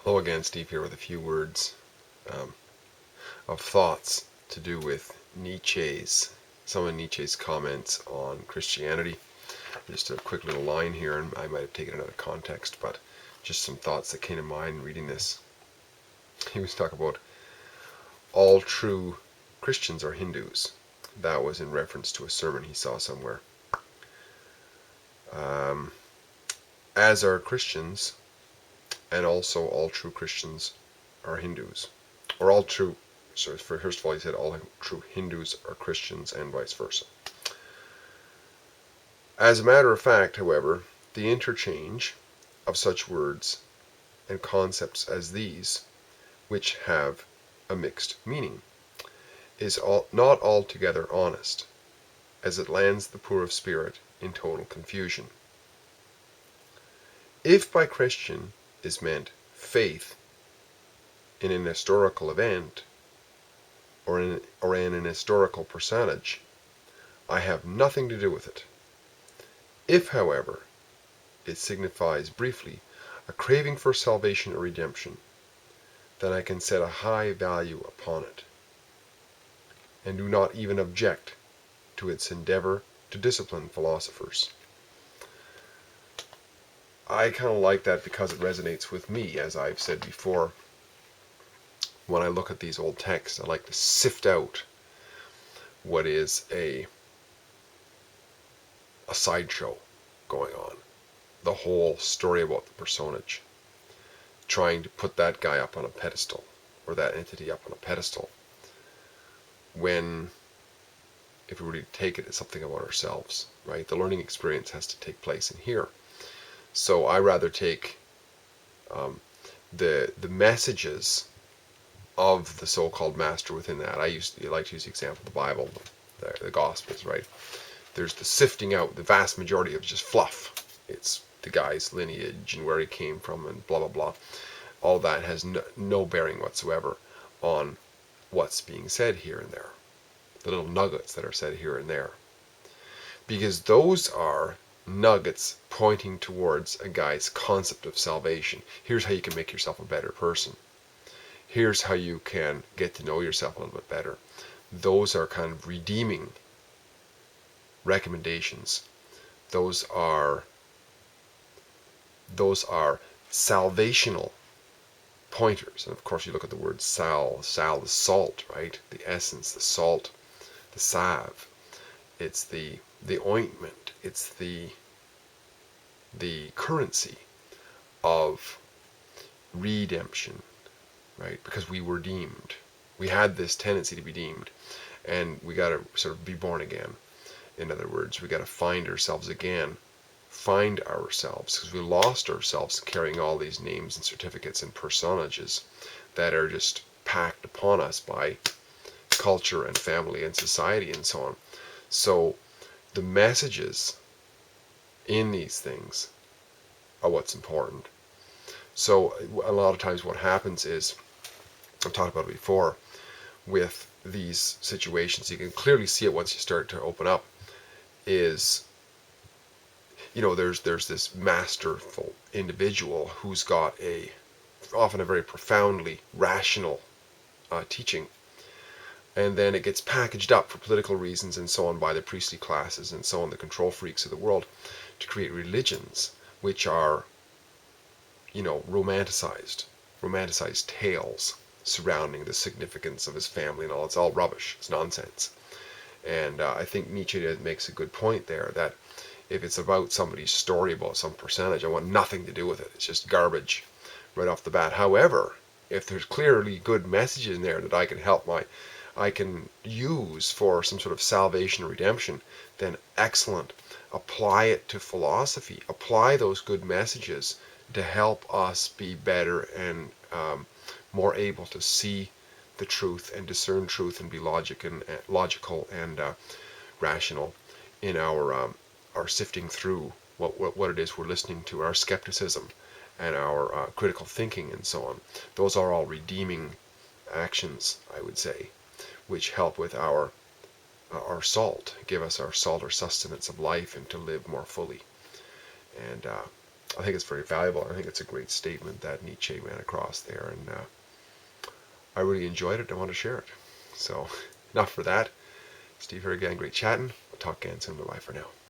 Hello again, Steve here with a few words um, of thoughts to do with some of Nietzsche's comments on Christianity. Just a quick little line here, and I might have taken it out of context, but just some thoughts that came to mind reading this. He was talking about all true Christians are Hindus. That was in reference to a sermon he saw somewhere. As are Christians, and also all true Christians are Hindus. Or all true, so first of all, he said all true Hindus are Christians and vice versa. As a matter of fact, however, the interchange of such words and concepts as these, which have a mixed meaning, is not altogether honest, as it lands the poor of spirit in total confusion. If by Christian is meant faith in an historical event or in an historical personage, I have nothing to do with it. If, however, it signifies briefly a craving for salvation or redemption, then I can set a high value upon it, and do not even object to its endeavor to discipline philosophers. I kind of like that because it resonates with me, as I've said before. When I look at these old texts, I like to sift out what is a sideshow going on. The whole story about the personage, trying to put that guy up on a pedestal, or that entity up on a pedestal, when, if we were to take it as something about ourselves, right? The learning experience has to take place in here. So I rather take the messages of the so-called master within that. I like to use the example of the Bible, the Gospels, right? There's the sifting out, the vast majority of just fluff. It's the guy's lineage and where he came from and blah, blah, blah. All that has no bearing whatsoever on what's being said here and there. The little nuggets that are said here and there. Because those are nuggets pointing towards a guy's concept of salvation. Here's how you can make yourself a better person. Here's how you can get to know yourself a little bit better. Those are kind of redeeming recommendations. Those are salvational pointers. And of course you look at the word sal is salt, right? The essence, the salt, the salve. It's the ointment. It's the currency of redemption, right? Because we were deemed. We had this tendency to be deemed, and we got to sort of be born again. In other words, we got to find ourselves again. Find ourselves, because we lost ourselves carrying all these names and certificates and personages that are just packed upon us by culture and family and society and so on. So the messages in these things are what's important. So a lot of times what happens is, I've talked about it before, with these situations, you can clearly see it once you start to open up, is, there's this masterful individual who's got often a very profoundly rational teaching, and then it gets packaged up for political reasons and so on by the priestly classes and so on, the control freaks of the world, to create religions which are, romanticized tales surrounding the significance of his family and all. It's all rubbish. It's nonsense. And I think Nietzsche makes a good point there, that if it's about somebody's story about some personage, I want nothing to do with it. It's just garbage right off the bat. However, if there's clearly good messages in there that I can use for some sort of salvation or redemption, then excellent. Apply it to philosophy. Apply those good messages to help us be better and more able to see the truth and discern truth and be logical and rational in our sifting through what it is we're listening to, our skepticism and our critical thinking and so on. Those are all redeeming actions, I would say, which help with our salt, give us our salt or sustenance of life and to live more fully. And I think it's very valuable. I think it's a great statement that Nietzsche ran across there, and I really enjoyed it. I want to share it. So, enough for that. Steve here again. Great chatting. We'll talk again soon. Bye for now.